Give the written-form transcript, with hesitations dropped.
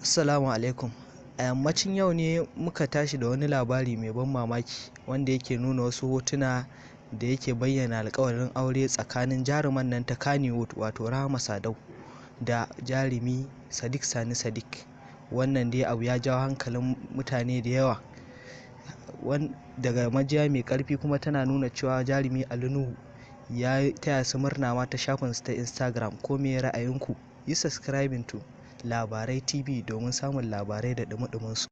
Assalamu alaikum. A yammacin yau ne muka tashi da wani labari mai ban mamaki wanda yake nuna wasu hotuna da yake bayyana alƙawarin aure tsakanin jaruman nan ta Kannywood wato Rahama Sadau da jarumi Sadiq Sani Sadiq. Wannan dai abu ya jawo hankalin mutane da yawa. Daga majiya mai ƙarfi kuma tana nuna cewa jarumi Ali Nuhu ya taya su murna ma ta shafinsa ta Instagram. Ko me ra'ayinku? Yi subscribing to Labarai TV domin samun labarai da dumi-duminsu.